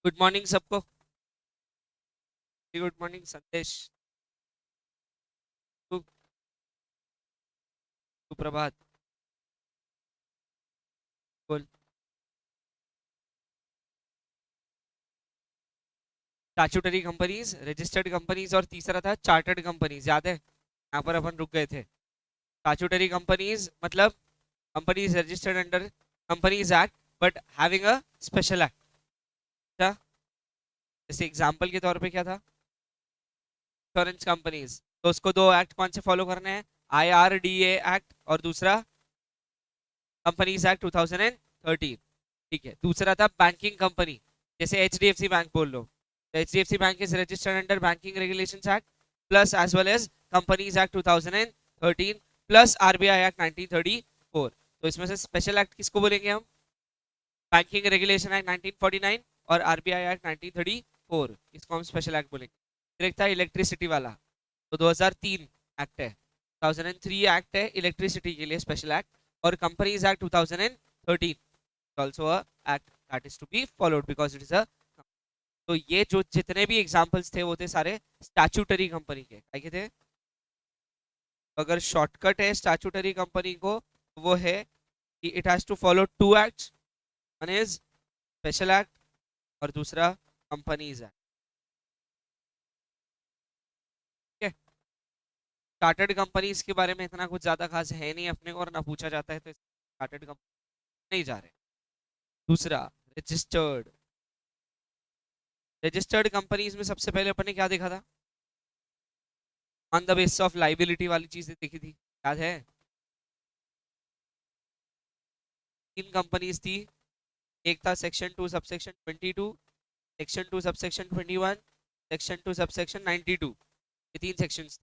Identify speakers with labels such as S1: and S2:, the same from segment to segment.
S1: Good morning सबको। Good morning संदेश। सु- सुप्रभात। बोल। स्टैट्यूटरी कंपनीज, रजिस्टर्ड कंपनीज और तीसरा था चार्टर्ड कंपनीज, याद है? यहाँ पर अपन रुक गए थे। स्टैट्यूटरी कंपनीज मतलब companies registered under companies act but having a special act. अच्छा, जैसे एग्जांपल के तौर पे क्या था? इंश्योरेंस कंपनीज, तो उसको दो एक्ट कौन से फॉलो करने हैं? IRDA एक्ट और दूसरा कंपनीज एक्ट 2013। ठीक है, दूसरा था बैंकिंग कंपनी, जैसे HDFC बैंक बोल लो। HDFC bank is registered under banking regulations act plus as well as companies act 2013 plus RBI act 1934। तो इसमें से स्पेशल एक्ट किसको बोलेंगे हम? बैंकिंग रेगुलेशन एक्ट 1949 और RBI एक्ट 1934, इसको हम स्पेशल एक्ट बोलेंगे। फिर एक था इलेक्ट्रिसिटी वाला, तो 2003 एक्ट है, 2003 एक्ट है इलेक्ट्रिसिटी के लिए स्पेशल एक्ट। और companies act 2013 also a act that is to be followed because it is a। तो ये जो जितने भी एग्जांपल्स थे वो थे सारे स्टैट्यूटरी कंपनी के, क्या के थे? अगर शॉर्टकट है स्टैट्यूटरी कंपनी को, तो वो है कि it has to follow two acts. One is special act और दूसरा कंपनीज एक्ट। ठीक है। चार्टर्ड कंपनीज के बारे में इतना कुछ ज्यादा खास है नहीं अपने को, और ना पूछा जाता है, तो चार्टर्ड कंपनी नहीं जा रहे। दूसरा, रजिस्टर्ड। रजिस्टर्ड कंपनीज में सबसे पहले अपन ने क्या देखा था? On the basis of liability वाली चीजें देखी थी, याद है? तीन कंपनीज थी। एक था section 2 subsection 22, section 2 subsection 21, section 2 subsection 92। ये तीन सेक्शंस।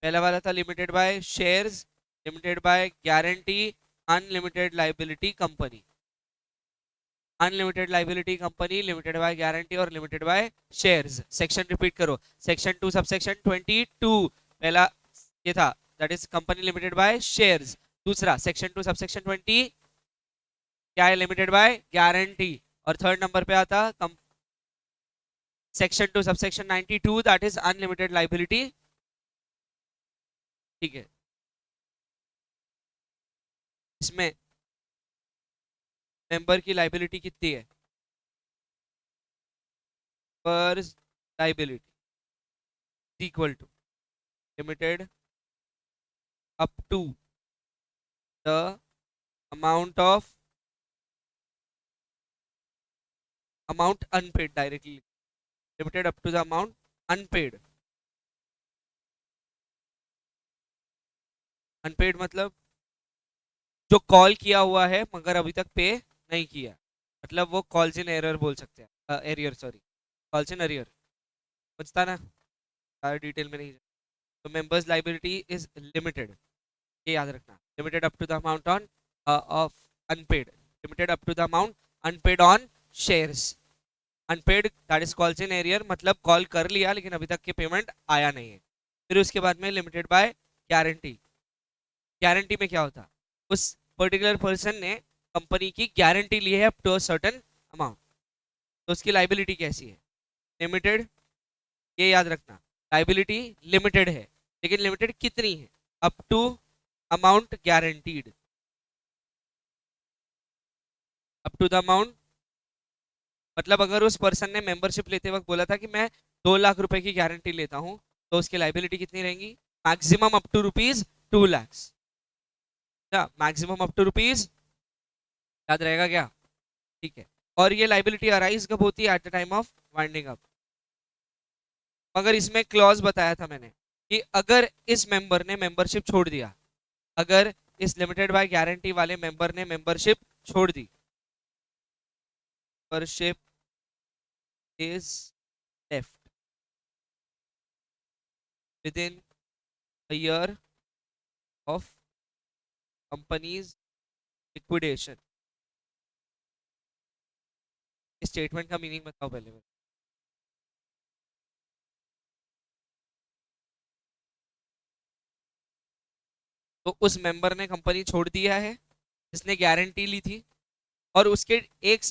S1: पहला वाला था limited by shares, limited by guarantee, unlimited liability company. Unlimited liability company, limited by guarantee और limited by shares. Section repeat करो, सेक्शन 2 सबसेक्शन 22 पहला ये था, that is company limited by shares. दूसरा सेक्शन 2 सबसेक्शन 20 क्या है? Limited by guarantee. और third number पे आता section 2 subsection 92 that is unlimited liability. ठीक है, इसमें मेंबर की लाइबिलिटी कितनी है? पर liability equal to limited up to the amount of amount unpaid, directly limited up to the amount unpaid. Unpaid मतलब जो कॉल किया हुआ है मगर अभी तक पे नहीं किया, मतलब वो कॉल्स इन एरर बोल सकते हैं, arrear sorry, calls in arrear. समझता ना? सारे डिटेल में नहीं। तो मेंबर्स लाइबिलिटी इज लिमिटेड, ये याद रखना। Limited up to the amount on of unpaid, limited up to the amount unpaid on shares. Unpaid that is calls in arrear, मतलब कॉल कर लिया लेकिन अभी तक के पेमेंट आया नहीं है। फिर उसके बाद में लिमिटेड बाय गारंटी। गारंटी में क्या होता? उस पर्टिकुलर पर्सन ने कंपनी की गारंटी ली है up to a certain amount, तो उसकी लाइबिलिटी कैसी है? लिमिटेड। ये याद रखना, लाइबिलिटी लिमिटेड है, लेकिन लिमिटेड कितनी है? Up to amount guaranteed, up to the amount. मतलब अगर उस पर्सन ने मेंबरशिप लेते वक्त बोला था कि मैं 2 लाख रुपए की गारंटी लेता हूं, तो उसकी लाइबिलिटी कितनी रहेंगी? Maximum up to rupees 2 lakhs। Maximum up to rupees, याद रहेगा क्या? ठीक है। और ये लाइबिलिटी अराइज कब होती है? At the time of winding up. मगर इसमें क्लॉज बताया था मैंने कि अगर इस मेंबर ने मेंबरशिप छोड़ दिया, अगर इस लिमिटेड बाय गारंटी वाले मेंबर ने मेंबरशिप छोड़ दी, membership is left within a year of company's liquidation। इस स्टेटमेंट का मीनिंग बताओ पहले मेरे। तो उस मेंबर ने कंपनी छोड़ दिया है जिसने गारंटी ली थी, और उसके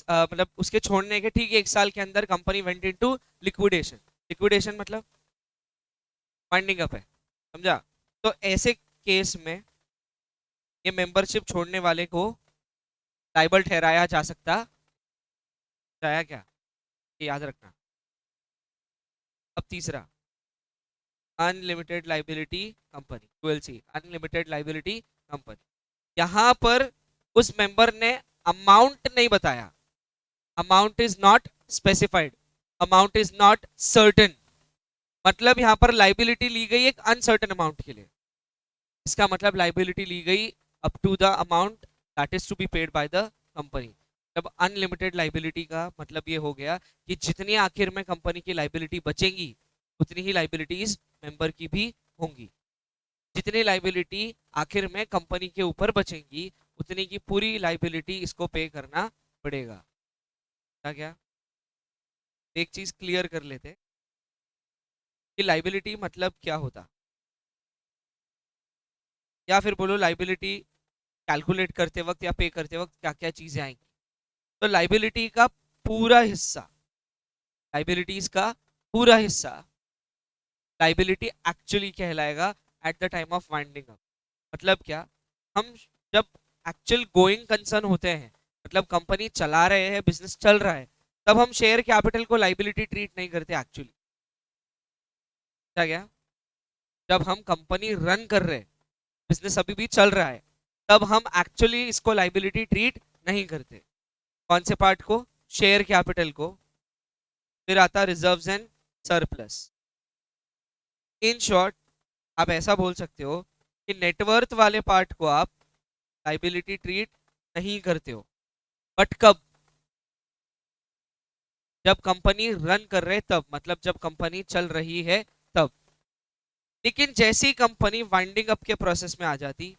S1: मतलब उसके छोड़ने के ठीक 1 साल के अंदर company went into liquidation. Liquidation मतलब वाइंडिंग अप है, समझा? तो ऐसे केस में ये मेंबरशिप छोड़ने वाले को लायबल ठहराया जा सकता, ठहराया क्या, ये याद रखना। अब तीसरा, unlimited liability company, ULC, unlimited liability company. यहां पर उस मेंबर ने अमाउंट नहीं बताया, amount is not specified, amount is not certain, मतलब यहां पर लाइबिलिटी ली गई एक अनसर्टेन अमाउंट के लिए। इसका मतलब लाइबिलिटी ली गई up to the amount that is to be paid by the company. जब अनलिमिटेड लाइबिलिटी का मतलब ये हो गया कि जितनी आखिर में कंपनी की लाइबिलिटी बचेंगी उतनी ही लाइबिलिटीज मेंबर की भी होंगी। जितनी लाइबिलिटी आखिर में कंपनी के ऊपर बचेंगी उतनी की पूरी लाइबिलिटी इसको पे करना पड़ेगा। क्या एक चीज क्लियर कर लेते कि लाइबिलिटी मतलब क्या होता, या फिर बोलो लाइबिलिटी कैलकुलेट करते वक्त या पे करते वक्त क्या क्या चीजें आएंगी। तो लाइबिलिटी का पूरा हिस्सा, लाइबिलिटीज का पूरा हिस्सा लाइबिलिटी एक्चुअली कहलाएगा at the time of winding up. मतलब क्या, हम जब एक्चुअल गोइंग कंसर्न होते हैं, मतलब कंपनी चला रहे हैं, बिजनेस चल रहा है, तब हम शेयर कैपिटल को लाइबिलिटी ट्रीट नहीं करते एक्चुअली। क्या गया, जब हम कंपनी रन कर रहे हैं, बिजनेस अभी भी चल रहा है, तब हम एक्चुअली इसको लाइबिलिटी ट्रीट नहीं करते। कौन से पार्ट को? शेयर कैपिटल को। फिर आता reserves and surplus. In short आप ऐसा बोल सकते हो कि नेटवर्थ वाले पार्ट को आप लाइबिलिटी ट्रीट नहीं करते हो, बट कब? जब कंपनी रन कर रहे तब, मतलब जब कंपनी चल रही है तब। लेकिन जैसी कंपनी वाइंडिंग अप के प्रोसेस में आ जाती,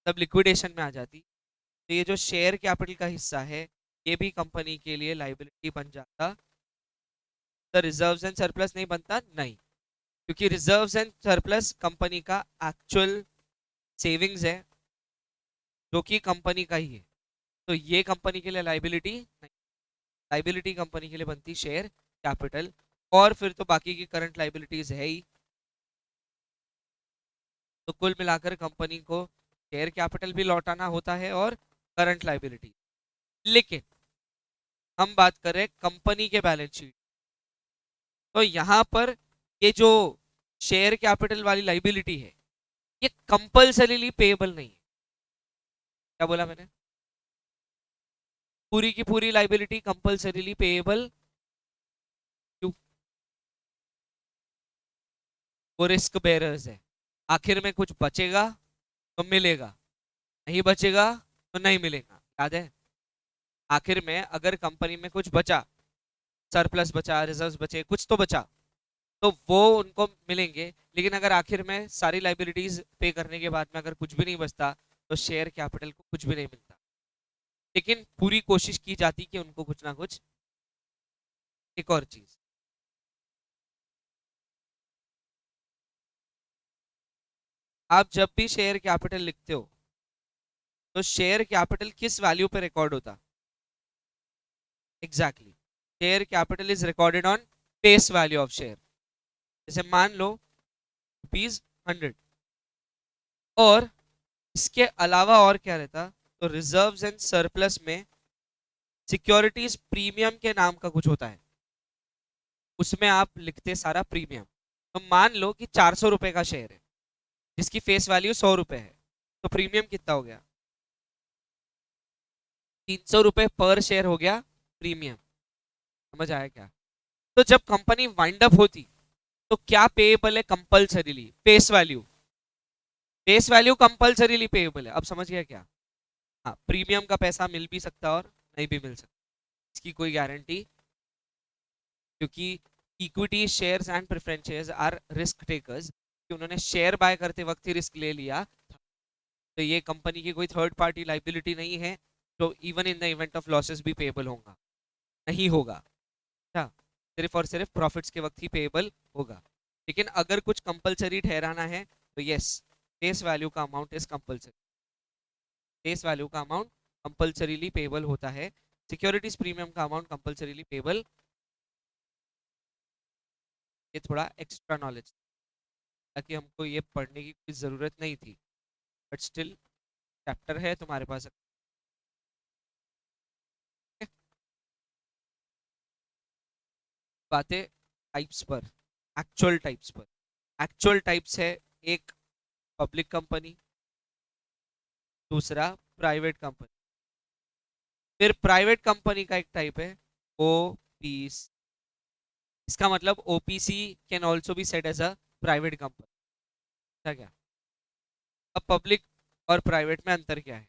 S1: तब लिक्विडेशन में आ जाती, तो ये जो शेयर कैपिटल का हिस्सा है ये भी कंपनी के लिए लाइबिलिटी बन जाता। द रिजर्व्स एंड सरप्लस नहीं बनता, नहीं, क्योंकि रिजर्व्स एंड सरप्लस कंपनी का एक्चुअल सेविंग्स है जो कि कंपनी का ही है, तो ये कंपनी के लिए लाइबिलिटी नहीं। लाइबिलिटी कंपनी के लिए बनती शेयर कैपिटल, और फिर तो बाकी की करंट लाइबिलिटीज है ही। तो कुल मिलाकर कंपनी को शेयर कैपिटल भी लौटाना होता है और करंट लाइबिलिटी। लेकिन हम बात कर रहे हैं कंपनी के बैलेंस शीट, तो यहां पर ये जो शेयर कैपिटल वाली लाइबिलिटी है ये कंपल्सरीली पेएबल नहीं है। क्या बोला मैंने? पूरी की पूरी लाइबिलिटी कंपल्सरीली पेएबल क्यों? वो रिस्क बेयरर्स है, आखिर में कुछ बचेगा तो मिलेगा, नहीं बचेगा तो नहीं मिलेगा। याद है, आखिर में अगर कंपनी में कुछ बचा, सरप्लस बचा, रिजर्व्स बचे, कुछ तो बचा, तो वो उनको मिलेंगे। लेकिन अगर आखिर में सारी लाइबिलिटीज पे करने के बाद में अगर कुछ भी नहीं बचता तो शेयर कैपिटल को कुछ भी नहीं मिलता। लेकिन पूरी कोशिश की जाती कि उनको कुछ ना कुछ। एक और चीज, आप जब भी शेयर कैपिटल लिखते हो तो शेयर कैपिटल किस वैल्यू पे रिकॉर्ड होता? Exactly, share capital is recorded on face value of share. जैसे मान लो ₹100, और इसके अलावा और क्या रहता? तो रिजर्व्स एंड सरप्लस में सिक्योरिटीज प्रीमियम के नाम का कुछ होता है, उसमें आप लिखते सारा प्रीमियम। तो मान लो कि ₹400 का शेयर है जिसकी फेस वैल्यू ₹100 है, तो प्रीमियम कितना हो गया? ₹300 पर शेयर हो गया प्रीमियम। समझ आया क्या? तो जब कंपनी वाइंड अप होती तो क्या पेएबल है compulsorily? Face value, face value compulsorily payable है। अब समझ गया क्या? हाँ, प्रीमियम का पैसा मिल भी सकता और नहीं भी मिल सकता, इसकी कोई गारंटी, क्योंकि equity shares and preference shares are risk takers, कि उन्होंने शेयर बाय करते वक्त ही रिस्क ले लिया। तो ये कंपनी की कोई थर्ड पार्टी लाइबिलिटी नहीं है जो even in the event of losses भी पेएबल होगा, नहीं होगा। अच्छा, सिर्फ और सिर्फ प्रॉफिट्स के वक्त ही पेएबल होगा। लेकिन अगर कुछ कंपलसरी ठहराना है तो यस, फेस वैल्यू का amount is compulsory, face value का अमाउंट कंपल्सरीली पेबल होता है। सिक्योरिटीज प्रीमियम का अमाउंट कंपल्सरीली पेबल। ये थोड़ा एक्स्ट्रा नॉलेज, ताकि हमको ये पढ़ने की कोई ज़रूरत नहीं थी, बट स्टिल चैप्टर है तुम्हारे पास। बातें टाइप्स पर, एक्चुअल टाइप्स पर। एक्चुअल टाइप्स है, एक पब्लिक कंपनी, दूसरा प्राइवेट कंपनी। फिर प्राइवेट कंपनी का एक टाइप है ओपीसी। इसका मतलब OPC can also be said as a private company. क्या? अब पब्लिक और प्राइवेट में अंतर क्या है?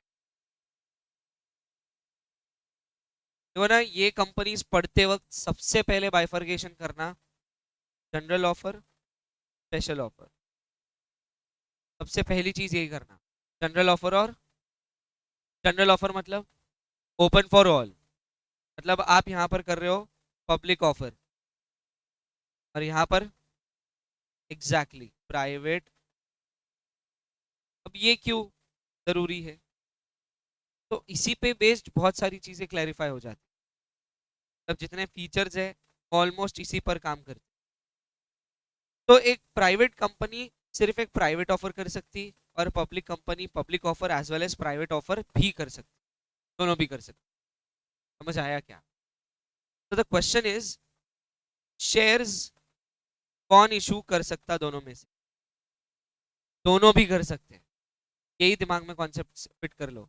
S1: तो ना, ये कंपनीज पढ़ते वक्त सबसे पहले बाइफर्केशन करना, जनरल ऑफर, स्पेशल ऑफर। सबसे पहली चीज यही करना, जनरल ऑफर। और जनरल ऑफर मतलब ओपन फॉर ऑल, मतलब आप यहाँ पर कर रहे हो पब्लिक ऑफर, और यहाँ पर एग्जैक्टली प्राइवेट। अब ये क्यों जरूरी है? तो इसी पे बेस्ड बहुत सारी चीजें क्लैरिफाई हो जाती है। अब जितने फीचर्स है ऑलमोस्ट इसी पर काम करते हैं। तो एक प्राइवेट कंपनी सिर्फ एक प्राइवेट ऑफर कर सकती, और public company public offer as well as private offer भी कर सकती, दोनों भी कर सकती। समझ आया क्या? तो द क्वेश्चन इज, शेयर्स कौन इशू कर सकता दोनों में से? दोनों भी कर सकते हैं। यही दिमाग में कॉन्सेप्ट फिट कर लो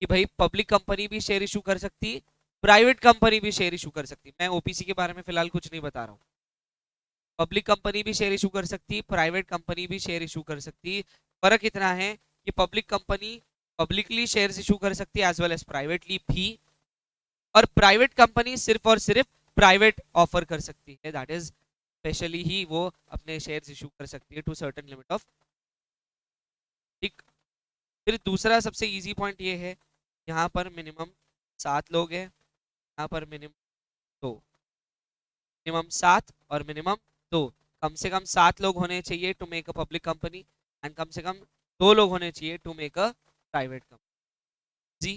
S1: कि भाई पब्लिक कंपनी भी शेयर इशू कर सकती, प्राइवेट कंपनी भी शेयर इशू कर सकती। मैं ओपीसी के बारे में फिलहाल कुछ नहीं बता रहा हूँ। पब्लिक कंपनी भी शेयर इशू कर सकती, प्राइवेट कंपनी भी शेयर इशू कर सकती। फर्क इतना है कि public company publicly shares issue कर सकती है एज वेल एज प्राइवेटली भी, और प्राइवेट कंपनी सिर्फ और सिर्फ प्राइवेट ऑफर कर सकती है, दैट इज स्पेशली ही वो अपने शेयर्स इशू कर सकती है टू सर्टेन लिमिट ऑफ। ठीक। फिर दूसरा सबसे इजी पॉइंट ये है, यहाँ पर मिनिमम 7 लोग हैं, यहाँ पर मिनिमम 2। मिनिमम 7 और मिनिमम 2। कम से कम 7 लोग होने चाहिए to make a public company, and कम से कम 2 लोग होने चाहिए टू मेक अ प्राइवेट कंपनी। जी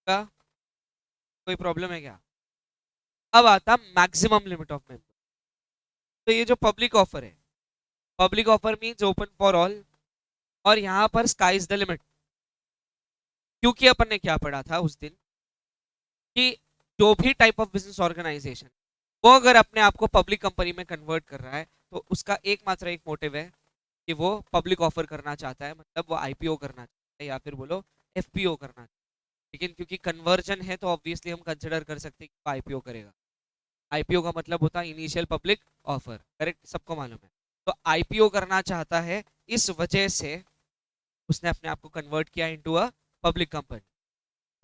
S1: का कोई प्रॉब्लम है क्या? अब आता मैक्सिमम लिमिट ऑफ मेंबर। तो ये जो पब्लिक ऑफर है, public offer means open for all, और यहाँ पर स्काई इज द लिमिट। क्योंकि अपन ने क्या पढ़ा था उस दिन कि जो भी टाइप ऑफ बिजनेस ऑर्गेनाइजेशन वो अगर अपने आप को पब्लिक कंपनी में कन्वर्ट कर रहा है, तो उसका एकमात्र एक मोटिव है कि वो पब्लिक ऑफर करना चाहता है, मतलब वो आईपीओ करना चाहता है, या फिर बोलो एफपीओ करना चाहता है। लेकिन क्योंकि कन्वर्जन है तो ऑब्वियसली हम कंसिडर कर सकते हैं कि वो आईपीओ करेगा। आईपीओ का मतलब होता है इनिशियल पब्लिक ऑफर, करेक्ट, सबको मालूम है। तो आईपीओ करना चाहता है, इस वजह से उसने अपने आप को कन्वर्ट किया इनटू अ पब्लिक कंपनी।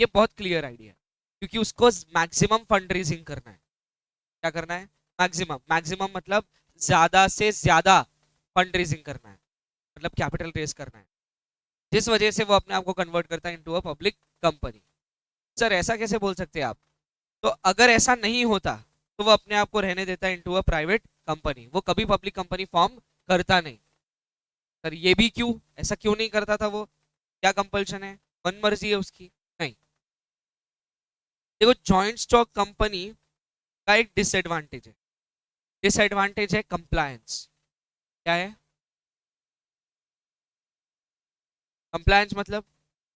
S1: ये बहुत क्लियर आइडिया है, क्योंकि उसको मैक्सिमम फंड रेजिंग करना है। क्या करना है? मैक्सिमम। मैक्सिमम मतलब ज्यादा से ज्यादा फंड रेजिंग करना है, मतलब कैपिटल रेज करना है, जिस वजह से वो अपने आप को कन्वर्ट करता है into a public company. Sir ऐसा कैसे बोल सकते हैं आप? तो अगर ऐसा नहीं होता तो वो अपने आप को रहने देता है इनटू अ प्राइवेट कंपनी, वो कभी पब्लिक कंपनी फॉर्म करता नहीं। सर ये भी क्यों, ऐसा क्यों नहीं करता था वो? क्या कंपल्शन है? मन मर्जी है उसकी? नहीं। देखो, जॉइंट स्टॉक कंपनी का एक डिसएडवांटेज है। डिसएडवांटेज है कंप्लायंस। क्या है कंप्लायंस? मतलब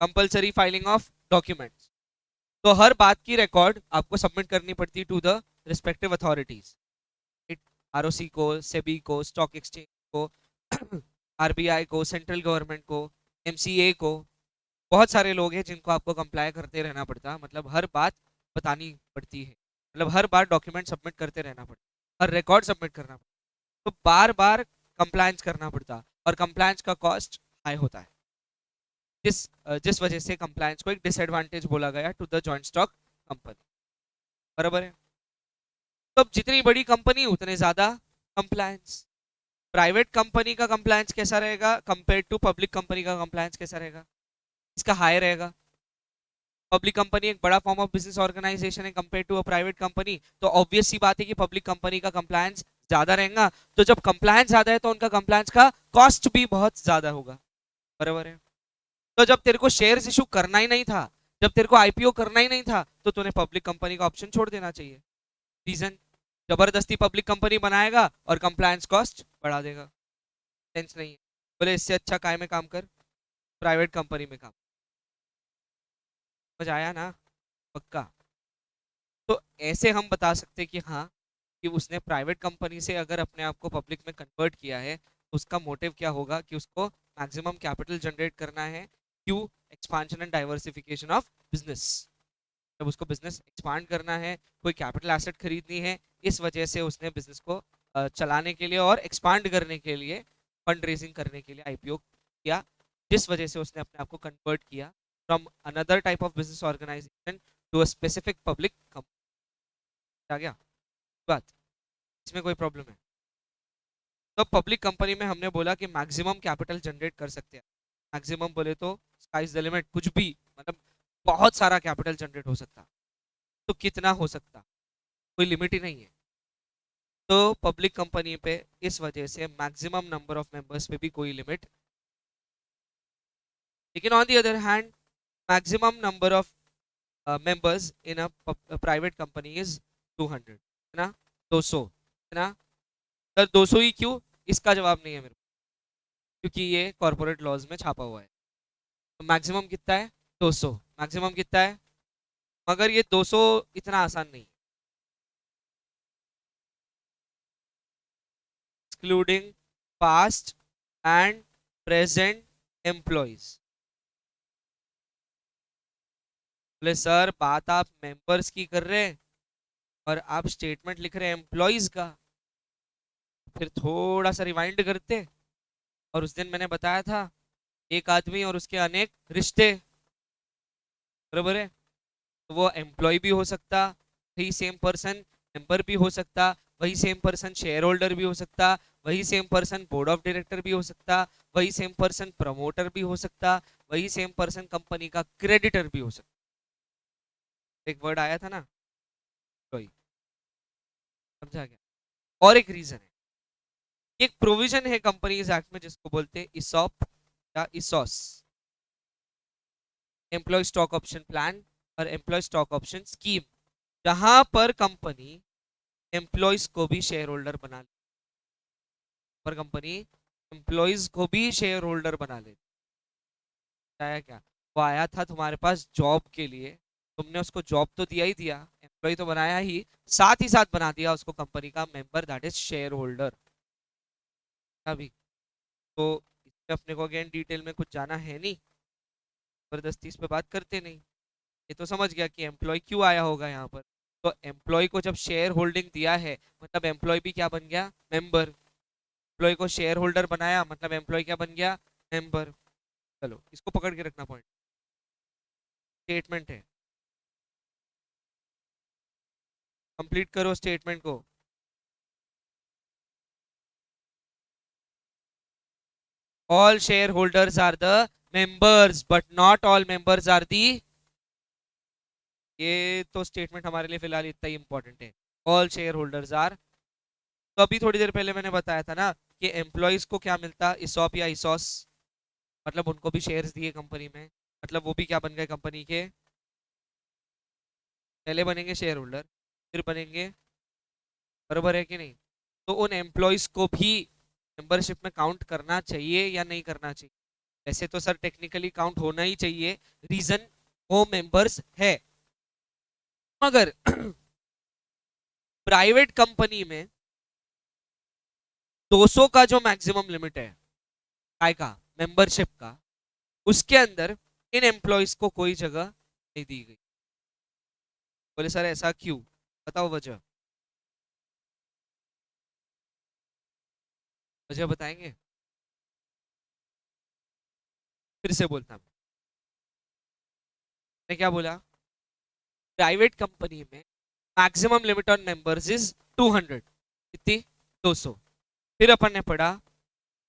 S1: कंपलसरी फाइलिंग ऑफ डॉक्यूमेंट्स। तो हर बात की रिकॉर्ड आपको सबमिट करनी पड़ती है to the respective authorities, ROC को, सेबी को, स्टॉक एक्सचेंज को, आरबीआई को, सेंट्रल गवर्नमेंट को, एमसीए को। बहुत सारे लोग हैं जिनको आपको कंप्लाई करते रहना पड़ता है, मतलब हर बात बतानी पड़ती है, मतलब हर बार डॉक्यूमेंट सबमिट करते रहना पड़ता है, हर रिकॉर्ड सबमिट करना पड़ता है। तो बार बार कंप्लायंस करना पड़ता है, और कंप्लायंस का कॉस्ट हाई होता है, जिस जिस वजह से कंप्लायंस को एक डिसएडवांटेज बोला गया to the joint stock company. बराबर है? तो अब जितनी बड़ी कंपनी उतने ज्यादा कंप्लायंस। प्राइवेट कंपनी का कंप्लायंस कैसा रहेगा कंपेयर टू पब्लिक कंपनी का कंप्लायंस कैसा रहेगा? इसका हाई रहेगा। पब्लिक कंपनी एक बड़ा फॉर्म ऑफ बिजनेस ऑर्गेनाइजेशन है compare to a private company, तो ऑब्वियस सी बात है कि पब्लिक कंपनी का कंप्लायंस ज्यादा रहेगा। तो जब कंप्लायंस ज्यादा है तो उनका कंप्लायंस का कॉस्ट भी बहुत ज्यादा होगा। बराबर है? तो जब तेरे को शेयर्स इशू करना ही नहीं था, जब तेरे को आईपीओ करना ही नहीं था तो तूने पब्लिक कंपनी का ऑप्शन छोड़ देना चाहिए। रीजन, जबरदस्ती पब्लिक कंपनी बनाएगा और कंप्लायंस कॉस्ट बढ़ा देगा, सेंस नहीं है। बोले इससे अच्छा काय में काम कर, प्राइवेट कंपनी में काम। समझ आया ना? पक्का। तो ऐसे हम बता सकते कि हाँ, कि उसने प्राइवेट कंपनी से अगर अपने आप को पब्लिक में कन्वर्ट किया है तो उसका मोटिव क्या होगा कि उसको मैक्सिमम कैपिटल जनरेट करना है। क्यों? Expansion and diversification of business. जब उसको बिजनेस एक्सपांड करना है, कोई कैपिटल एसेट खरीदनी है, इस वजह से उसने बिजनेस को चलाने के लिए और एक्सपांड करने के लिए, फंड रेजिंग करने के लिए आईपीओ किया, जिस वजह से उसने अपने आप को कन्वर्ट किया from another type of business organisation to a specific public company. आ गया बात? इसमें कोई प्रॉब्लम है? तो पब्लिक कंपनी में हमने बोला कि मैक्सिमम कैपिटल जनरेट कर सकते हैं। मैक्सिमम बोले तो स्काई इज द लिमिट, कुछ भी, मतलब बहुत सारा कैपिटल जनरेट हो सकता। तो कितना हो सकता, कोई लिमिट ही नहीं है। तो पब्लिक कंपनी पे इस वजह से मैक्सिमम नंबर ऑफ मेंबर्स पे भी कोई लिमिट। लेकिन on the other hand maximum number of members in a private company is 200, है ना? 200, है ना? सर 200 ही क्यों? इसका जवाब नहीं है मेरे को, क्योंकि ये कॉर्पोरेट लॉज में छापा हुआ है। तो मैक्सिमम कितना है? 200। मैक्सिमम कितना है? मगर ये 200 इतना आसान नहीं, excluding past and present employees. बोले सर बात आप मेंबर्स की कर रहे हैं और आप स्टेटमेंट लिख रहे हैं एम्प्लॉइज का। फिर थोड़ा सा रिवाइंड करते, और उस दिन मैंने बताया था एक आदमी और उसके अनेक रिश्ते, बरोबर है? तो वो एम्प्लॉय भी हो सकता, वही सेम पर्सन मेंबर भी हो सकता, वही सेम पर्सन शेयर होल्डर भी हो सकता, वही same person board of director भी हो सकता, वही सेम पर्सन प्रमोटर भी हो सकता, वही सेम पर्सन कंपनी का क्रेडिटर भी हो सकता। एक वर्ड आया था ना, एम्प्लॉय, समझा गया? और एक रीजन है, एक प्रोविजन है कंपनीज एक्ट में जिसको बोलते हैं इसॉप या इसॉस, एम्प्लॉय स्टॉक ऑप्शन प्लान और एम्प्लॉय स्टॉक ऑप्शन स्कीम, जहां पर कंपनी एम्प्लॉयज को भी शेयर होल्डर बना ले, पर कंपनी एम्प्लॉयज को भी शेयर होल्डर बना ले। आया क्या? वो आया था तुम्हारे पास जॉब के लिए, तुमने उसको जॉब तो दिया ही दिया, एम्प्लॉय तो बनाया ही, साथ ही साथ बना दिया उसको कंपनी का member, that is share holder. अभी तो इसमें अपने को अगेन डिटेल में कुछ जाना है नहीं, जबरदस्ती इस पे बात करते नहीं। ये तो समझ गया कि एम्प्लॉय क्यों आया होगा यहाँ पर। तो एम्प्लॉय को जब शेयर होल्डिंग दिया है मतलब एम्प्लॉय भी क्या बन गया? मेंबर। एम्प्लॉय को शेयर होल्डर बनाया मतलब एम्प्लॉय क्या बन गया? मेंबर। चलो इसको पकड़ के रखना पॉइंट, स्टेटमेंट है, कंप्लीट करो स्टेटमेंट को। All share holders are the members but not all members are the. ये तो स्टेटमेंट हमारे लिए फिलहाल इतना ही इंपॉर्टेंट है, ऑल शेयर होल्डर्स आर। तो अभी थोड़ी देर पहले मैंने बताया था ना कि एम्प्लॉयज को क्या मिलता, इसॉप या इसॉस, मतलब उनको भी शेयर्स दिए कंपनी में, मतलब वो भी क्या बन गए कंपनी के, पहले बनेंगे शेयर होल्डर फिर बनेंगे, बरोबर है कि नहीं? तो उन एम्प्लॉयज को भी मेंबरशिप में काउंट करना चाहिए या नहीं करना चाहिए? वैसे तो सर टेक्निकली काउंट होना ही चाहिए, रीजन वो मेंबर्स है। मगर प्राइवेट कंपनी में 200 का जो मैक्सिमम लिमिट है काय का, मेंबरशिप का, उसके अंदर इन एम्प्लॉयज को कोई जगह नहीं दी गई। बोले सर ऐसा क्यों, बताओ वजह, वजह बताएंगे? फिर से बोलता हूं, मैं क्या बोला? प्राइवेट कंपनी में maximum limit on members is 200, कितनी? 200। फिर अपन ने पढ़ा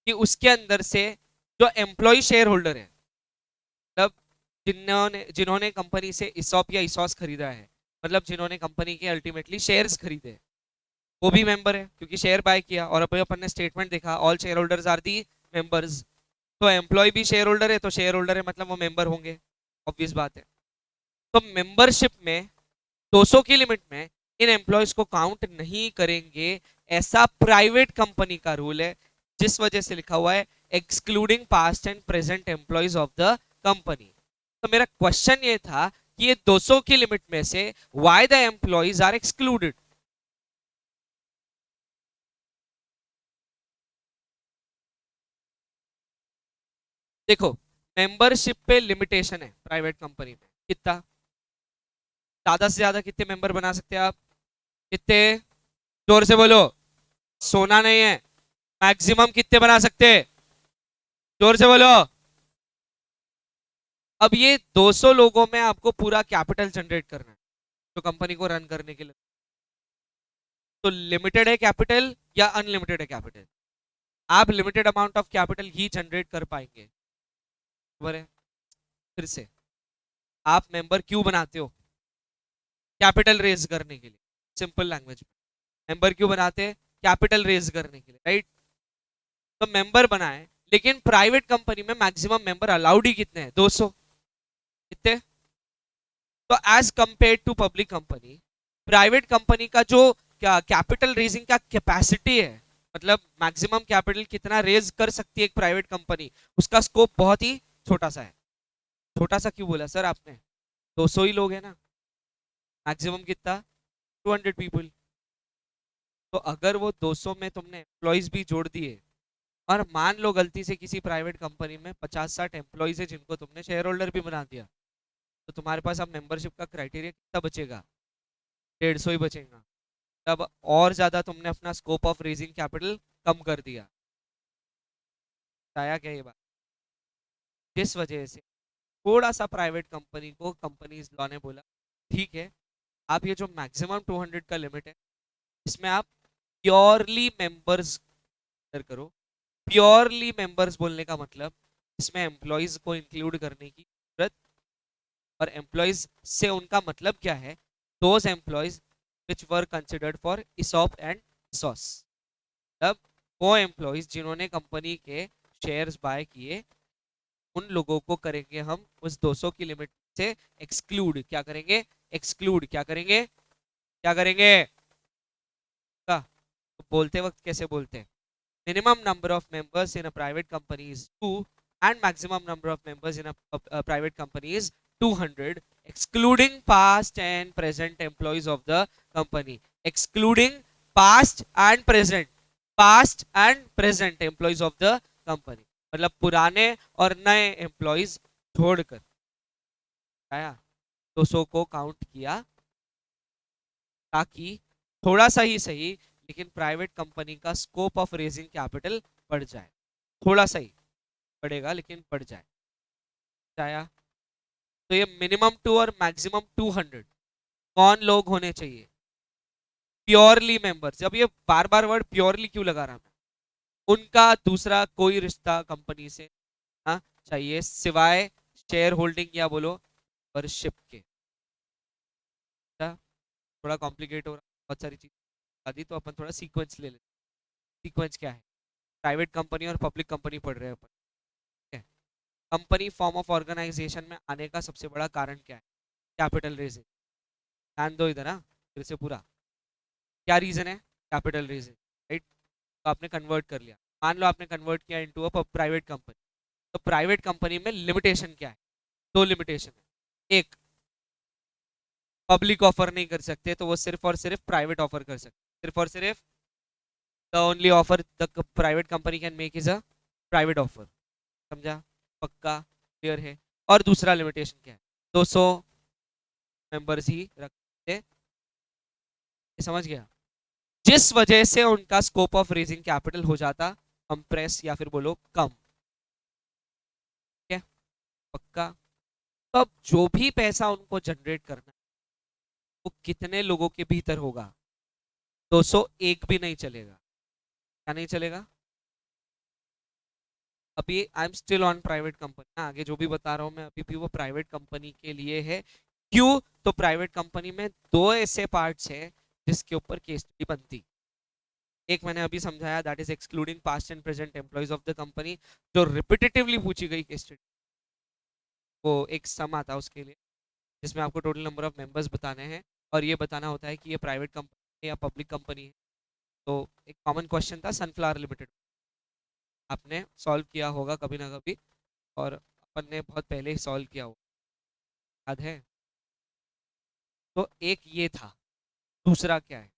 S1: कि उसके अंदर से जो एम्प्लॉय शेयर होल्डर है, मतलब जिन्होंने जिन्होंने कंपनी से इसॉप या इसॉस खरीदा है, मतलब जिन्होंने कंपनी के अल्टीमेटली शेयर्स खरीदे, वो भी मेंबर है क्योंकि शेयर बाय किया। और अभी अपन ने स्टेटमेंट देखा all share holders are the members, तो एम्प्लॉय भी शेयर होल्डर है तो शेयर होल्डर है मतलब वो मेंबर होंगे, ऑब्वियस बात है। तो मेंबरशिप में 200 की लिमिट में इन एम्प्लॉयज को काउंट नहीं करेंगे, ऐसा प्राइवेट कंपनी का रूल है, जिस वजह से लिखा हुआ है excluding past and present employees of the company. तो मेरा क्वेश्चन ये था कि ये 200 की लिमिट में से why the employees are excluded. देखो, मेंबरशिप पे लिमिटेशन है प्राइवेट कंपनी में, कितना, ज्यादा से ज्यादा कितने मेंबर बना सकते हैं आप, कितने, जोर से बोलो, सोना नहीं है, मैक्सिमम कितने बना सकते हैं, जोर से बोलो। अब ये 200 लोगों में आपको पूरा कैपिटल जनरेट करना है तो कंपनी को रन करने के लिए, तो लिमिटेड है कैपिटल या अनलिमिटेड है कैपिटल, आप limited amount of capital he generate कर पाएंगे। बराबर है। फिर से, आप मेंबर क्यों बनाते हो, कैपिटल रेज करने के लिए, सिंपल लैंग्वेज में मेंबर क्यों बनाते हैं, कैपिटल रेज करने के लिए, राइट। तो मेंबर बनाए, लेकिन प्राइवेट कंपनी में मैक्सिमम मेंबर अलाउड ही कितने हैं, 200, कितने। तो as compare to public company, private company का जो क्या कैपिटल रेजिंग का कैपेसिटी है, मतलब मैक्सिमम कैपिटल कितना रेज कर सकती है एक प्राइवेट कंपनी, उसका स्कोप बहुत ही छोटा सा है। छोटा सा क्यों बोला सर आपने, 200 ही लोग हैं ना, मैक्सिमम कितना, 200 पीपल। तो अगर वो 200 में तुमने एम्प्लॉयज भी जोड़ दिए, और मान लो गलती से किसी प्राइवेट कंपनी में 50-60 एम्प्लॉयज है जिनको तुमने शेयर होल्डर भी बना दिया, तो तुम्हारे पास अब मेंबरशिप का क्राइटेरिया कितना बचेगा, 150 ही बचेगा। तब और ज्यादा तुमने अपना स्कोप ऑफ रेजिंग कैपिटल कम कर दिया। बताया क्या ये बात, जिस वजह से थोड़ा सा प्राइवेट कंपनी को कंपनीज लॉ ने बोला ठीक है, आप ये जो मैक्सिमम 200 का लिमिट है, इसमें आप प्योरली मेंबर्स करो। प्योरली मेंबर्स बोलने का मतलब इसमें एम्प्लॉयज को इंक्लूड करने की जरूरत, और एम्प्लॉयज से उनका मतलब क्या है, those employees which were considered for ESOP and ESOS, तब वो एम्प्लॉयज जिन्होंने कंपनी के शेयर्स बाय किए, उन लोगों को करेंगे हम उस 200 की लिमिट से एक्सक्लूड, क्या करेंगे, एक्सक्लूड, क्या करेंगे, क्या करेंगे का? तो बोलते वक्त कैसे बोलते हैं, minimum number of members in a private company is 2 and maximum number of members in a private company is 200, excluding past and present employees of the company, excluding past and present employees of the company, मतलब पुराने और नए employees छोड़कर, आया 200 को count किया, ताकि थोड़ा सा ही सही लेकिन प्राइवेट कंपनी का स्कोप ऑफ रेजिंग कैपिटल बढ़ जाए, थोड़ा सा ही बढ़ेगा लेकिन बढ़ जाए। आया, तो ये मिनिमम 2 और मैक्सिमम 200 कौन लोग होने चाहिए, प्योरली मेंबर्स। अब ये बार बार वर्ड प्योरली क्यों लगा रहा मैं, उनका दूसरा कोई रिश्ता कंपनी से हाँ चाहिए सिवाय शेयर होल्डिंग या बोलो वर्शिप के। थोड़ा कॉम्प्लिकेट हो रहा, बहुत सारी चीज दी, तो अपन थोड़ा सीक्वेंस ले लेते। सीक्वेंस क्या है, प्राइवेट कंपनी और पब्लिक कंपनी पढ़ रहे हैं अपन, ठीक है। कंपनी फॉर्म ऑफ ऑर्गेनाइजेशन में आने का सबसे बड़ा कारण क्या है, कैपिटल रेजिंग। ध्यान दो इधर, हाँ फिर से पूरा, क्या रीजन है, कैपिटल रेजिंग, राइट। तो आपने कन्वर्ट कर लिया, मान लो आपने कन्वर्ट किया इनटू अ प्राइवेट कंपनी, तो प्राइवेट कंपनी में लिमिटेशन क्या है, दो लिमिटेशन है, एक पब्लिक ऑफर नहीं कर सकते, तो वो सिर्फ और सिर्फ प्राइवेट ऑफर कर सकते, सिर्फ और सिर्फ the only offer the private company can make is a private offer, समझा, पक्का क्लियर है। और दूसरा लिमिटेशन क्या है, 200 मेंबर्स ही रखते, समझ गया, जिस वजह से उनका स्कोप ऑफ रेजिंग कैपिटल हो जाता कंप्रेस या फिर बोलो कम, ठीक है, पक्का। तो अब जो भी पैसा उनको जनरेट करना है वो कितने लोगों के भीतर होगा, 200 एक भी नहीं चलेगा, क्या नहीं चलेगा। अभी I am still on private company, आगे जो भी बता रहा हूं मैं अभी भी वो प्राइवेट कंपनी के लिए है। क्यों, तो प्राइवेट कंपनी में दो ऐसे पार्ट्स हैं जिसके ऊपर केस स्टडी बनती, एक मैंने अभी समझाया that is excluding past and present employees of the company, जो रिपीटेटिवली पूछी गई केस स्टडी, वो एक सम आता है उसके लिए, जिसमें आपको टोटल नंबर ऑफ मेंबर्स बताने हैं और ये बताना होता है कि ये प्राइवेट कंपनी है या पब्लिक कंपनी है। तो एक कॉमन क्वेश्चन था सनफ्लावर लिमिटेड, आपने सॉल्व किया होगा कभी ना कभी, और अपन ने बहुत पहले ही सॉल्व किया होगा, याद है? तो एक ये था। दूसरा क्या है,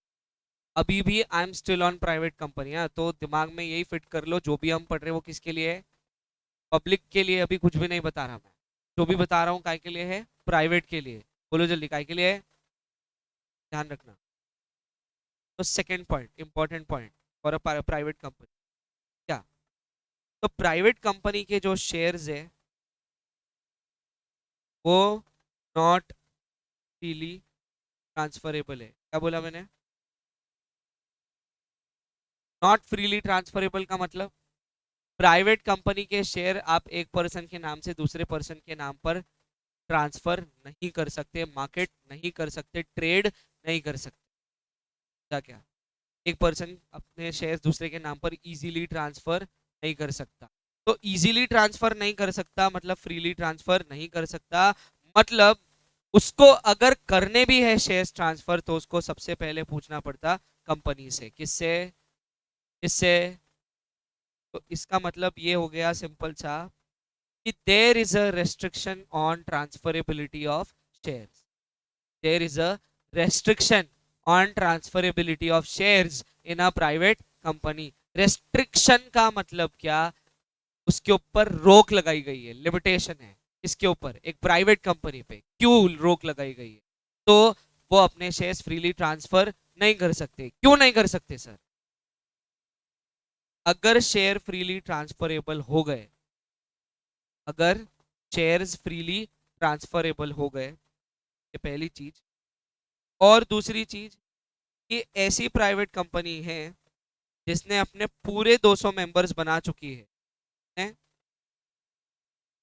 S1: अभी भी I am still on private company है, तो दिमाग में यही फिट कर लो, जो भी हम पढ़ रहे हैं वो किसके लिए है? पब्लिक के लिए। अभी कुछ भी नहीं बता रहा मैं, जो भी बता रहा हूँ काय के लिए है? प्राइवेट के लिए। बोलो जल्दी, काय के लिए है? ध्यान रखना। तो second point, important point for a private company क्या? तो प्राइवेट कंपनी के जो शेयर्स है वो नॉट फ्रीली ट्रांसफरेबल है। क्या बोला मैंने? नॉट फ्रीली ट्रांसफरेबल का मतलब प्राइवेट कंपनी के शेयर आप एक पर्सन के नाम से दूसरे पर्सन के नाम पर ट्रांसफर नहीं कर सकते, मार्केट नहीं कर सकते, ट्रेड नहीं कर सकते। क्या क्या? एक पर्सन अपने शेयर दूसरे के नाम पर इजीली ट्रांसफर नहीं कर सकता। तो इजीली ट्रांसफर नहीं कर सकता मतलब फ्रीली ट्रांसफर नहीं कर सकता, मतलब उसको अगर करने भी है शेयर्स ट्रांसफर तो उसको सबसे पहले पूछना पड़ता कंपनी से। किससे? किससे? तो इसका मतलब ये हो गया सिंपल सा कि there is a restriction on transferability of shares. There is a restriction on transferability of shares in a private company. Restriction का मतलब क्या? उसके ऊपर रोक लगाई गई है, लिमिटेशन है। इसके ऊपर एक प्राइवेट कंपनी पे क्यों रोक लगाई गई है? तो वो अपने शेयर्स फ्रीली ट्रांसफर नहीं कर सकते। क्यों नहीं कर सकते सर? अगर शेयर फ्रीली ट्रांसफरेबल हो गए, अगर शेयर्स फ्रीली ट्रांसफरेबल हो गए, ये पहली चीज। और दूसरी चीज, कि ऐसी प्राइवेट कंपनी है जिसने अपने पूरे 200 मेंबर्स बना चुकी है,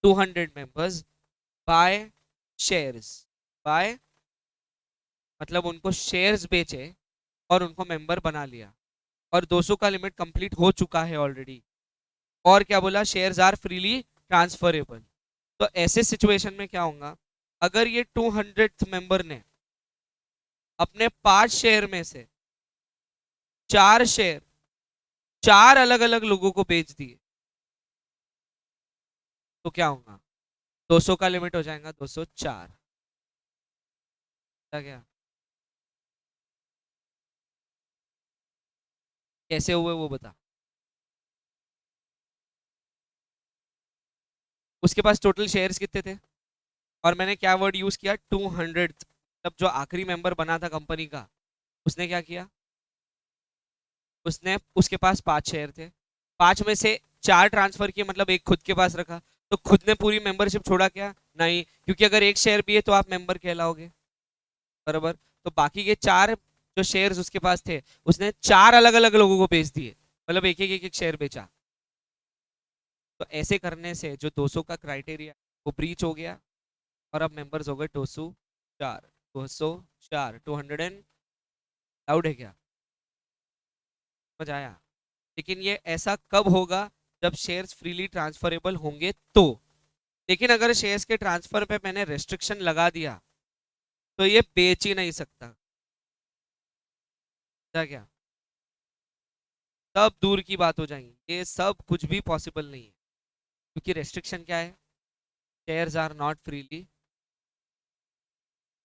S1: 200 मेंबर्स बाय शेयर्स। बाय मतलब उनको शेयर्स बेचे और उनको मेंबर बना लिया, और 200 का लिमिट कंप्लीट हो चुका है ऑलरेडी। और क्या बोला? Shares are freely transferable. तो ऐसे सिचुएशन में क्या होगा? अगर ये 200th मेंबर ने अपने 5 शेयर में से 4 शेयर 4 अलग अलग लोगों को बेच दिए, तो क्या होगा? 200 का लिमिट हो जाएगा 204। क्या? कैसे हुए वो बता। उसके पास टोटल शेयर्स कितने थे? और मैंने क्या वर्ड यूज किया? 200। मतलब जो आखिरी मेंबर बना था कंपनी का, उसने क्या किया? उसने, उसके पास 5 शेयर थे, 5 में से 4 ट्रांसफर किए, मतलब एक खुद के पास रखा। तो खुद ने पूरी मेंबरशिप छोड़ा क्या? नहीं, क्योंकि अगर एक शेयर भी है तो आप मेंबर कहलाओगे, बराबर। तो बाकी के 4 जो शेयर्स उसके पास थे, उसने 4 अलग अलग लोगों को बेच दिए, मतलब एक एक शेयर बेचा। तो ऐसे करने से जो 200 का क्राइटेरिया वो ब्रीच हो गया, और अब मेंबर्स हो गए 204। 204 200 आउट है क्या? समझ आया? लेकिन ये ऐसा कब होगा? जब शेयर्स फ्रीली ट्रांसफरेबल होंगे तो। लेकिन अगर शेयर्स के ट्रांसफर पे मैंने रेस्ट्रिक्शन लगा दिया तो ये बेच ही नहीं सकता। क्या क्या? सब दूर की बात हो जाएंगी, ये सब कुछ भी पॉसिबल नहीं है, क्योंकि रेस्ट्रिक्शन क्या है? Shares are not freely.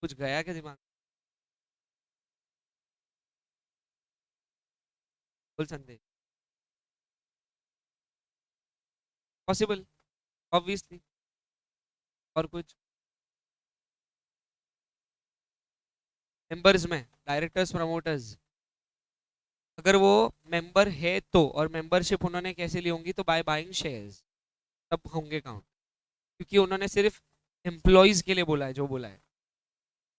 S1: कुछ गया क्या दिमाग? फुल संदेश। Possible, obviously. और कुछ? मेंबर्स में डायरेक्टर्स प्रमोटर्स, अगर वो मेंबर है तो, और मेंबरशिप उन्होंने कैसे ली होंगी? तो बाय बाइंग शेयर्स, तब होंगे काउंट। क्योंकि उन्होंने सिर्फ एम्प्लॉयज के लिए बोला है, जो बोला है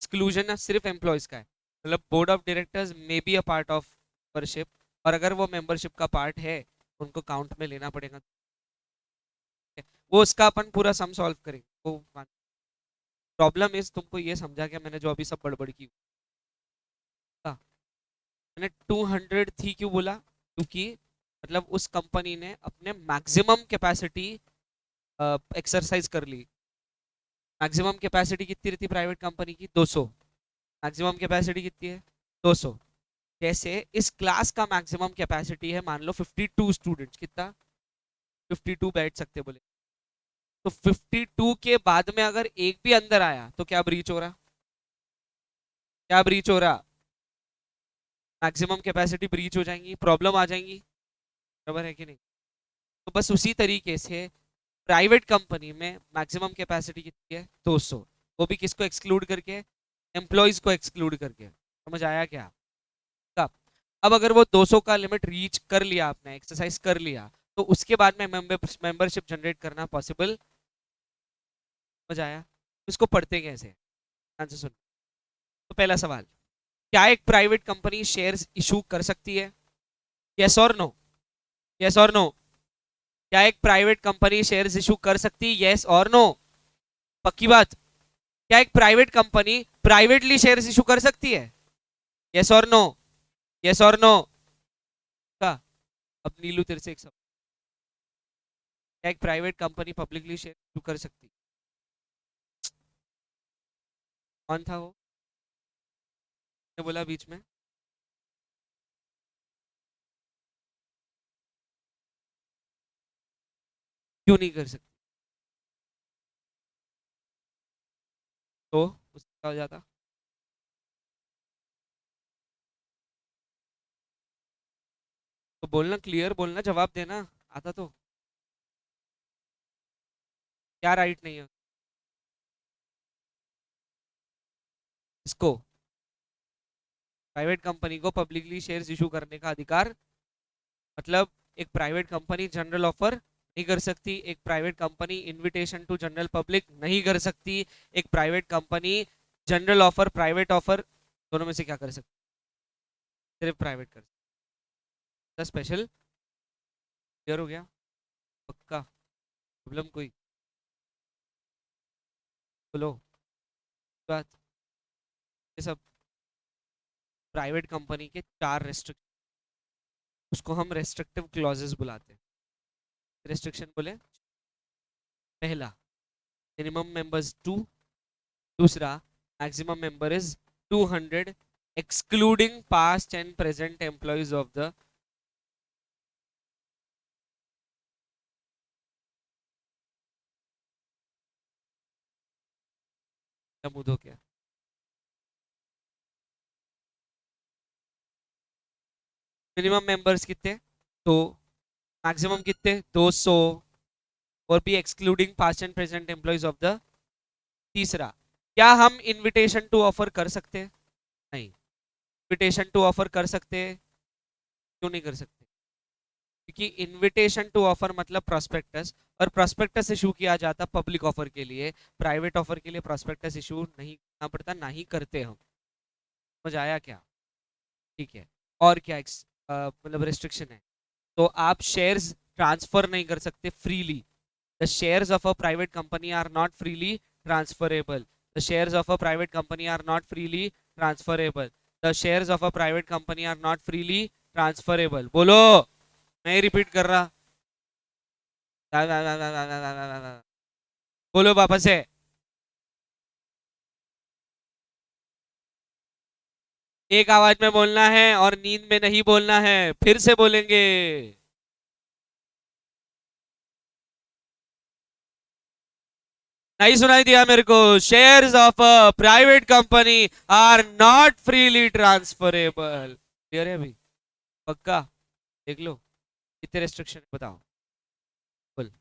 S1: एक्सक्लूजन सिर्फ एम्प्लॉयज का है। मतलब board of directors may be a part of membership, और अगर वो मेंबरशिप का पार्ट है उनको काउंट में लेना पड़ेगा। वो उसका अपन पूरा सम सॉल्व करेंगे वो। प्रॉब्लम इज, तुमको ये समझा क्या मैंने जो अभी सब बड़बड़ की? हाँ, मैंने 200 थी क्यों बोला? क्योंकि मतलब उस कंपनी ने अपने मैक्सिमम कैपेसिटी एक्सरसाइज कर ली। मैक्सिमम कैपेसिटी कितनी रहती है प्राइवेट कंपनी की? 200। मैक्सिमम कैपेसिटी कितनी है? 200। जैसे इस क्लास का मैक्सिमम कैपेसिटी है मान लो 52 स्टूडेंट्स, कितना? 52 बैठ सकते बोले। तो 52 के बाद में अगर एक भी अंदर आया तो क्या ब्रीच हो रहा? क्या ब्रीच हो रहा? मैक्सिमम कैपेसिटी ब्रीच हो जाएंगी, प्रॉब्लम आ जाएंगी, बराबर है कि नहीं? तो बस उसी तरीके से प्राइवेट कंपनी में मैक्सिमम कैपेसिटी कितनी है? 200। वो भी किसको एक्सक्लूड करके? एम्प्लॉयज को एक्सक्लूड करके। समझ आया क्या? कब? अब अगर वो 200 का लिमिट रीच कर लिया, आपने एक्सरसाइज कर लिया, तो उसके बाद में मेंबरशिप जनरेट करना पॉसिबल। समझ आया? इसको पढ़ते कैसे? आंसर सुन। तो पहला सवाल, क्या एक प्राइवेट कंपनी शेयर्स इशू कर सकती है? यस और नो? यस और नो? क्या एक प्राइवेट कंपनी शेयर्स इशू कर सकती है? यस और नो? पक्की बात? क्या एक private company privately shares issue कर सकती है? यस और नो? यस और नो? का अब नीलू तेरे से एक सवाल, क्या एक private company publicly share issue कर सकती है? कौन था वो? ने बोला बीच में। क्यों नहीं कर सकती? तो उसका हो जाता। तो बोलना, क्लियर बोलना, जवाब देना आता तो। क्या राइट नहीं है इसको? प्राइवेट कंपनी को पब्लिकली शेयर्स इशू करने का अधिकार, मतलब एक प्राइवेट कंपनी जनरल ऑफर नहीं कर सकती, एक private company invitation to general public नहीं कर सकती, एक private company general offer private offer दोनों में से क्या कर सकती? सिर्फ प्राइवेट कर सकती। स्पेशल? क्लियर हो गया? पक्का? प्रॉब्लम कोई? बोलो बात। ये सब प्राइवेट कंपनी के 4 रेस्ट्रिक्शन, उसको हम रेस्ट्रिक्टिव क्लॉजेस बुलाते हैं। रेस्ट्रिक्शन बोले, पहला मिनिमम मेंबर्स 2, दूसरा maximum member is 200 excluding past and present employees of the. मुंह धो क्या? मिनिमम मेंबर्स कितने? तो मैक्सिमम कितने? 200। और भी excluding past and present employees of the. तीसरा, क्या हम इनविटेशन टू ऑफर कर सकते हैं? नहीं। इनविटेशन टू ऑफर कर सकते हैं? क्यों नहीं कर सकते? क्योंकि इनविटेशन टू ऑफर मतलब प्रोस्पेक्टस, और प्रोस्पेक्टस इशू किया जाता पब्लिक ऑफर के लिए, प्राइवेट ऑफर के लिए प्रोस्पेक्टस इशू नहीं करना पड़ता, ना ही करते हम। समझ आया क्या? ठीक है। और क्या मतलब रिस्ट्रिक्शन है? तो आप शेयर्स ट्रांसफर नहीं कर सकते freely. The shares of a private company are not freely transferable. The shares of a private company are not freely transferable. The shares of a private company are not freely transferable. बोलो, मैं repeat कर रहा। बोलो वापस से। एक आवाज में बोलना है और नींद में नहीं बोलना है, फिर से बोलेंगे। नहीं सुनाई दिया मेरे को? Shares of a private company are not freely transferable. Clear है अभी? पक्का? देख लो कितने रेस्ट्रिक्शन बताओ। बोल।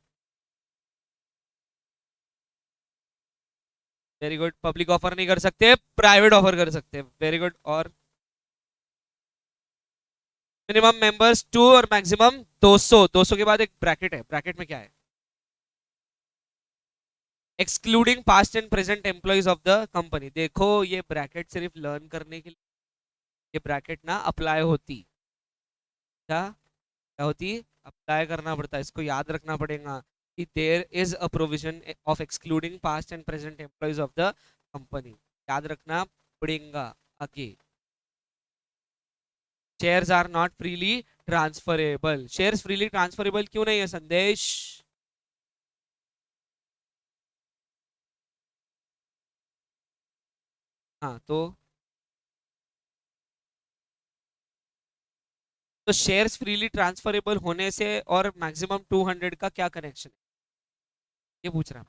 S1: Very good. पब्लिक ऑफर नहीं कर सकते, प्राइवेट ऑफर कर सकते। Very good. और मिनिमम मेंबर्स 2 और मैक्सिमम 200। 200 के बाद एक ब्रैकेट है, ब्रैकेट में क्या है? Excluding past and present employees of the company. देखो ये ब्रैकेट सिर्फ लर्न करने के लिए, ये ब्रैकेट ना अप्लाई होती। क्या? क्या होती? अप्लाई करना पड़ता है, इसको याद रखना पड़ेगा कि there is a provision of excluding past and present employees of the company. याद रखना पड़ेगा आगे। Shares are not freely transferable. Shares freely transferable क्यों नहीं है संदेश? हाँ तो शेयर्स फ्रीली ट्रांसफरेबल होने से और मैक्सिमम 200 का क्या कनेक्शन है, ये पूछ रहा हूँ।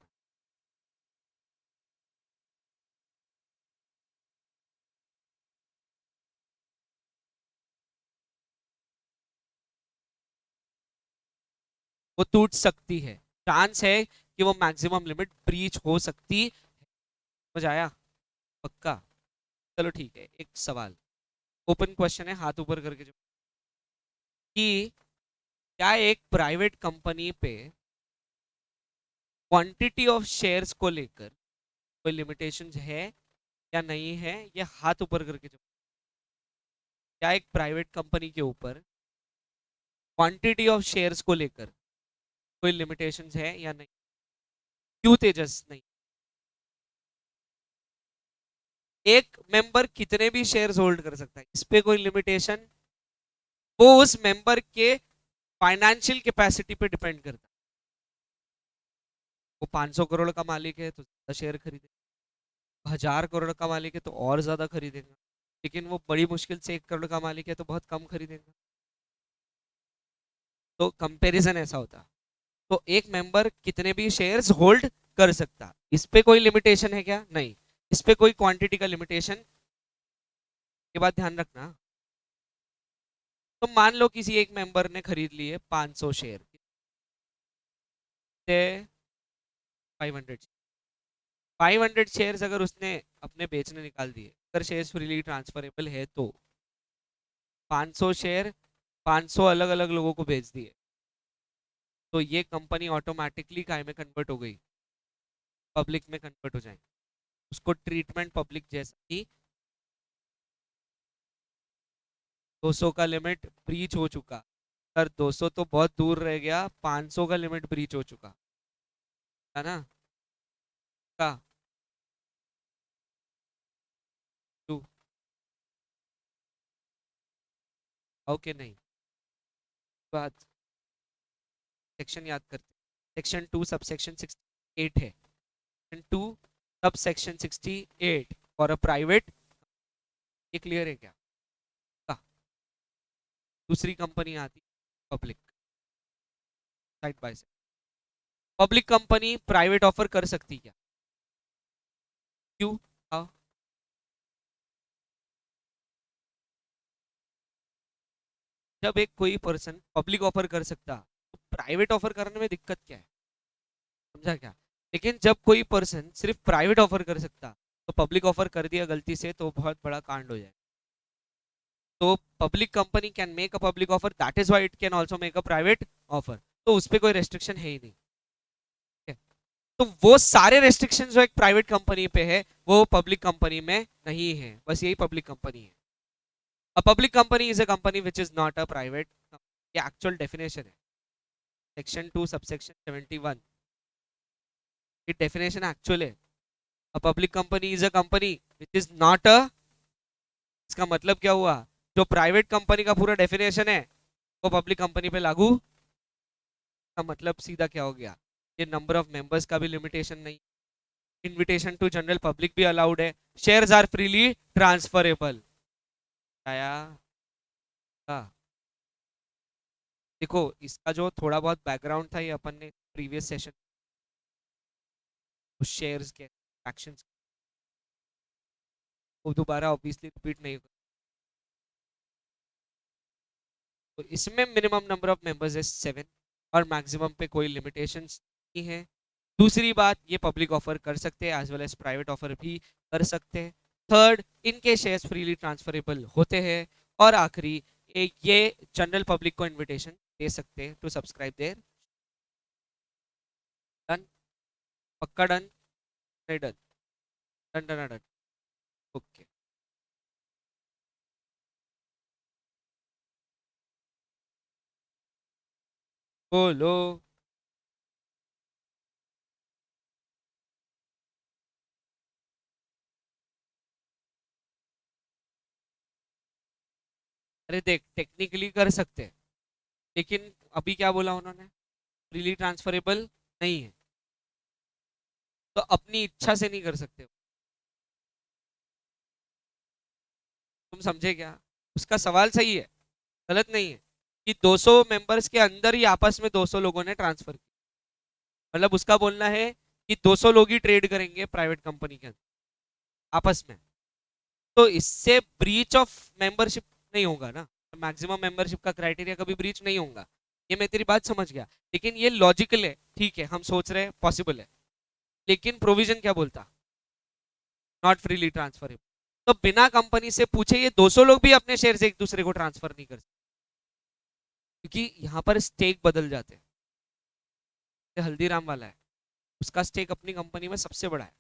S1: वो टूट सकती है, चांस है कि वो मैक्सिमम लिमिट ब्रीच हो सकती है। समझ आया? पक्का? चलो ठीक है, एक सवाल ओपन क्वेश्चन है, हाथ ऊपर करके जो कि क्या एक प्राइवेट कंपनी पे क्वांटिटी ऑफ शेयर्स को लेकर कोई लिमिटेशंस है या नहीं है, ये हाथ ऊपर करके जो क्या एक प्राइवेट कंपनी के ऊपर क्वांटिटी ऑफ शेयर्स को लेकर कोई लिमिटेशंस है या नहीं? क्यों तेजस नहीं? एक मेंबर कितने भी शेयर्स होल्ड कर सकता है, इस पे कोई लिमिटेशन? वो उस मेंबर के फाइनेंशियल कैपेसिटी पे डिपेंड करता है। वो 500 करोड़ का मालिक है तो ज्यादा शेयर खरीदेगा, 1000 करोड़ का मालिक है तो और ज्यादा खरीदेगा, लेकिन वो बड़ी मुश्किल से 1 करोड़ का मालिक है तो बहुत कम खरीदेगा। तो कंपैरिजन ऐसा होता है। तो एक मेंबर कितने भी शेयर्स होल्ड कर सकता, इस पे कोई लिमिटेशन है क्या? नहीं। इस पे कोई क्वांटिटी का लिमिटेशन, ये बात ध्यान रखना। तो मान लो किसी एक मेंबर ने खरीद लिए 500 शेयर, 500 500 शेयर्स अगर उसने अपने बेचने निकाल दिए, अगर शेयर्स फ्रीली ट्रांसफरेबल है तो 500 शेयर 500 अलग अलग लोगों को बेच दिए, तो ये कंपनी ऑटोमेटिकली काय में कन्वर्ट हो गई? पब्लिक में कन्वर्ट हो जाएगी। उसको ट्रीटमेंट पब्लिक जैसा ही। 200 का लिमिट ब्रीच हो चुका, सर 200 तो बहुत दूर रह गया, 500 का लिमिट ब्रीच हो चुका है ना? का टू ओके नहीं, बात सेक्शन याद करते। सेक्शन 2 सब सेक्शन 68 है। Section 2 sub section 68 for a private, ये क्लियर है क्या? का दूसरी कंपनी आती public, side by side. Public company private offer कर सकती क्या? क्यों? हाँ, जब एक कोई पर्सन पब्लिक ऑफर कर सकता तो प्राइवेट ऑफर करने में दिक्कत क्या है? समझा क्या? लेकिन जब कोई पर्सन सिर्फ प्राइवेट ऑफर कर सकता तो पब्लिक ऑफर कर दिया गलती से तो बहुत बड़ा कांड हो जाए। तो public company can make a public offer, that is why it can also make अ प्राइवेट ऑफर। तो उस पर कोई रेस्ट्रिक्शन है ही नहीं। ठीक है? तो वो सारे रेस्ट्रिक्शन जो एक प्राइवेट कंपनी पे है वो पब्लिक कंपनी में नहीं है, बस यही पब्लिक कंपनी है। अ public company is a company which is not a private, ये एक्चुअल डेफिनेशन है। सेक्शन 2 सबसेक्शन 71, ये डेफिनेशन एक्चुअल है। अ public company is a company which is not a, इसका मतलब क्या हुआ? जो प्राइवेट कंपनी का पूरा डेफिनेशन है वो पब्लिक कंपनी पे लागू, का मतलब सीधा क्या हो गया? ये नंबर ऑफ मेंबर्स का भी लिमिटेशन नहीं, इनविटेशन टू जनरल पब्लिक भी अलाउड है, शेयर्स आर फ्रीली ट्रांसफरेबल। आया? हाँ। देखो इसका जो थोड़ा बहुत बैकग्राउंड था ये अपन ने प्रीवियस सेशन, उस शेयर्स के एक्शंस को दोबारा ऑब्वियसली रिपीट नहीं होगा। तो इसमें मिनिमम नंबर ऑफ मेंबर्स है 7 और मैक्सिमम पे कोई लिमिटेशंस नहीं है। दूसरी बात, ये पब्लिक ऑफर कर सकते हैं as well as private offer भी कर सकते हैं। थर्ड, इनके शेयर्स फ्रीली ट्रांसफरेबल होते हैं। और आखिरी, ये जनरल पब्लिक को इनविटेशन दे सकते हैं टू सब्सक्राइब देयर। डन? पक्का डन? नहीं done? Done done done. Okay, बोलो। अरे देख, टेक्निकली कर सकते हैं, लेकिन अभी क्या बोला उन्होंने? फ्रीली ट्रांसफरेबल नहीं है, तो अपनी इच्छा से नहीं कर सकते। समझे क्या? उसका सवाल सही है, गलत नहीं है कि 200 मेंबर्स के अंदर ही आपस में 200 लोगों ने ट्रांसफर किया। मतलब उसका बोलना है कि 200 लोग ही ट्रेड करेंगे प्राइवेट कंपनी के अंदर आपस में, तो इससे ब्रीच ऑफ मेंबरशिप नहीं होगा ना। मैक्सिमम मेंबरशिप का क्राइटेरिया कभी ब्रीच नहीं होगा। ये मैं तेरी बात समझ गया, लेकिन ये लॉजिकल है, ठीक है, हम सोच रहे हैं पॉसिबल है, लेकिन प्रोविजन क्या बोलता? Not freely transferable. तो बिना कंपनी से पूछे ये 200 लोग भी अपने शेयर से एक दूसरे को ट्रांसफर नहीं कर सकते, क्योंकि यहाँ पर स्टेक बदल जाते हैं। हल्दीराम वाला है, उसका स्टेक अपनी कंपनी में सबसे बड़ा है,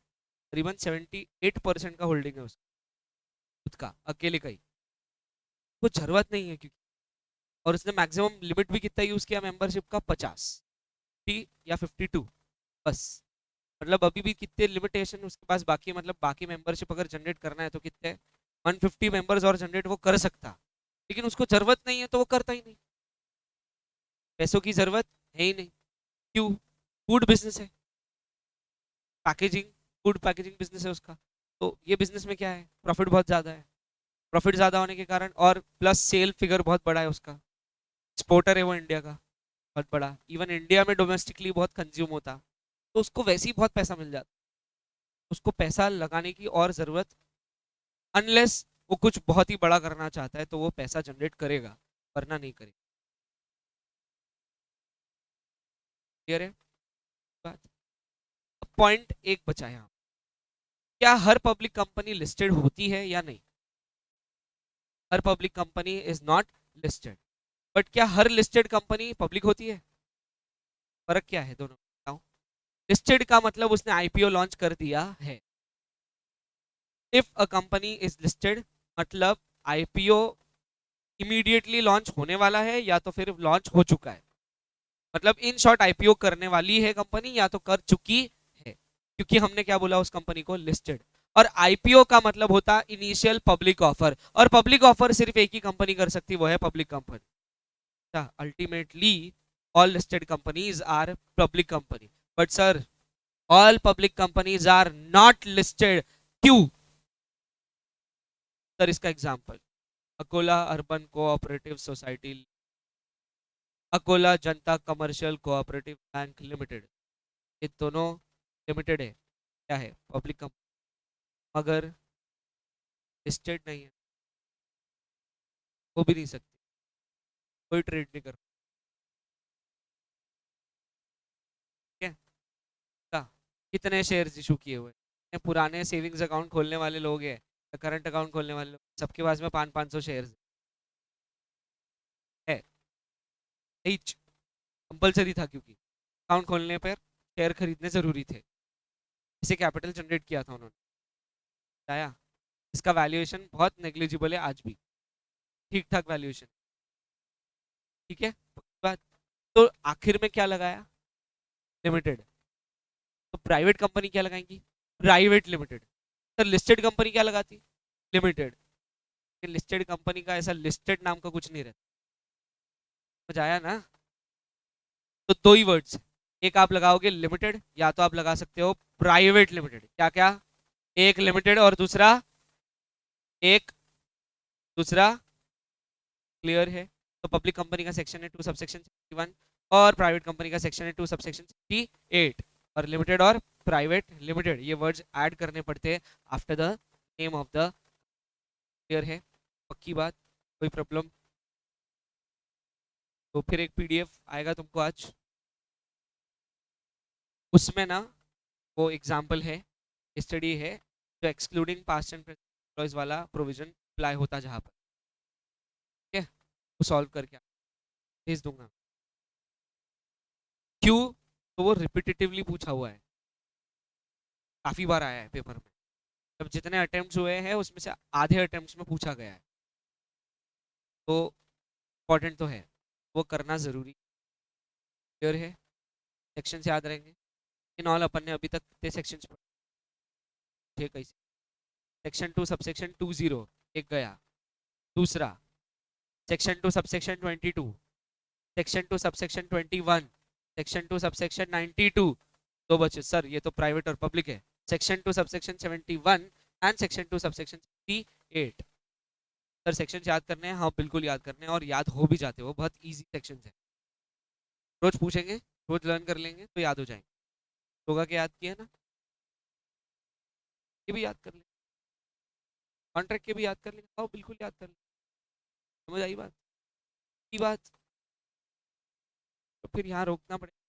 S1: करीबन 78% का होल्डिंग है उसका खुद का, अकेले का ही। कुछ जरूरत नहीं है क्योंकि, और उसने मैक्सिमम लिमिट भी कितना यूज किया मेंबरशिप का? 50 या 52 बस। मतलब अभी भी कितने लिमिटेशन उसके पास बाकी है, मतलब बाकी मेंबरशिप अगर जनरेट करना है तो कितने 150 मेंबर्स और जनरेट वो कर सकता, लेकिन उसको जरूरत नहीं है तो वो करता ही नहीं। पैसों की जरूरत है ही नहीं, क्यों? फूड बिजनेस है, पैकेजिंग, फूड पैकेजिंग बिजनेस है उसका। तो ये बिजनेस में क्या है, प्रॉफिट बहुत ज्यादा है। प्रॉफिट ज्यादा होने के कारण और प्लस सेल फिगर बहुत बड़ा है उसका, एक्सपोर्टर है वो इंडिया का बहुत बड़ा, इवन इंडिया में डोमेस्टिकली बहुत कंज्यूम होता, तो उसको वैसे ही बहुत पैसा मिल जाता। उसको पैसा लगाने की और जरूरत, अनलेस वो कुछ बहुत ही बड़ा करना चाहता है तो वो पैसा जनरेट करेगा, वरना नहीं करेगा। क्लियर है बात? पॉइंट एक बचा है यहाँ, क्या हर पब्लिक कंपनी लिस्टेड होती है या नहीं? हर public company is not listed, but क्या हर लिस्टेड कंपनी पब्लिक होती है? फर्क क्या है दोनों बताओ? लिस्टेड का मतलब उसने आईपीओ लॉन्च कर दिया है। If a company is listed मतलब आईपीओ इमीडिएटली लॉन्च होने वाला है या तो फिर लॉन्च हो चुका है। मतलब इन शॉर्ट आईपीओ करने वाली है कंपनी या तो कर चुकी है, क्योंकि हमने क्या बोला उस कंपनी को? लिस्टेड। और आईपीओ का मतलब होता इनिशियल पब्लिक ऑफर, और पब्लिक ऑफर सिर्फ एक ही कंपनी कर सकती, वो है public company. Ultimately all listed companies are public company, but sir all public companies are not listed. क्यों सर? इसका example, Akola Urban Cooperative Society, Akola Janata Commercial cooperative bank limited, ये दोनों लिमिटेड है, क्या है? पब्लिक कंपनी, मगर लिस्टेड नहीं है, हो भी नहीं सकती, कोई ट्रेड नहीं कर, ठीक है? क्या? कितने शेयर्स इशू किए हुए हैं? पुराने सेविंग्स अकाउंट खोलने वाले लोग हैं, करंट अकाउंट खोलने वाले लोग, सबके पास में 500-500 शेयर्स है। एच कंपलसरी था, क्योंकि अकाउंट खोलने पर शेयर खरीदने जरूरी थे, इसे कैपिटल जनरेट किया था उन्होंने, बताया। इसका वैल्यूएशन बहुत नेग्लिजिबल है आज भी, ठीक ठाक वैल्यूएशन, ठीक है बात। तो आखिर में क्या लगाया? लिमिटेड। तो प्राइवेट कंपनी क्या लगाएंगी? Private limited. Sir listed company क्या लगाती? लिमिटेड। लिस्टेड कंपनी का ऐसा लिस्टेड नाम का कुछ नहीं रहता, समझ आया ना? तो दो ही वर्ड्स, एक आप लगाओगे लिमिटेड, या तो आप लगा सकते हो प्राइवेट लिमिटेड। क्या क्या? एक लिमिटेड और दूसरा एक दूसरा क्लियर है? तो पब्लिक कंपनी का सेक्शन है 2 सबसेक्शन 61, और प्राइवेट कंपनी का सेक्शन है 2 सबसेक्शन 68, और लिमिटेड और प्राइवेट लिमिटेड ये वर्ड्स ऐड करने पड़ते हैं after the name of the. Clear है? पक्की बात? कोई प्रॉब्लम? तो फिर एक पीडीएफ आएगा तुमको आज, उसमें ना वो एग्जाम्पल है, स्टडी है, जो एक्सक्लूडिंग पास्ट एंड प्रेजेंट वाला प्रोविजन अप्लाई होता जहाँ पर, ठीक है? वो सॉल्व करके भेज दूंगा। क्यों? तो वो रिपीटेटिवली पूछा हुआ है, काफी बार आया है पेपर में, जब जितने अटेम्प्ट्स हुए हैं उसमें से आधे अटेम्प्ट्स में पूछा गया है, तो इम्पोर्टेंट तो है, वो करना जरूरी। क्लियर है? सेक्शन याद रहेंगे इन ऑल, अपन ने अभी तक कितने सेक्शन पढ़े कैसे? सेक्शन 2 सबसेक्शन 20 एक गया, दूसरा section 2 subsection 22, section 2 subsection 21, section 2 subsection 92, दो बचे सर, ये तो प्राइवेट और पब्लिक है। Section 2 subsection 71 and section 2 subsection 68। Sir section याद करने हैं, हाँ बिल्कुल याद करने हैं और याद हो भी जाते हैं, वो बहुत इजी सेक्शन है। रोज पूछेंगे, रोज लर्न कर लेंगे तो याद हो जाएंगे। योगा के याद किया ना, ये भी याद कर लेंगे, कॉन्ट्रैक्ट के भी याद कर लेंगे, हाँ बिल्कुल याद कर लेंगे। समझ आई बात, की बात। तो फिर यहाँ रोकना पड़ेगा।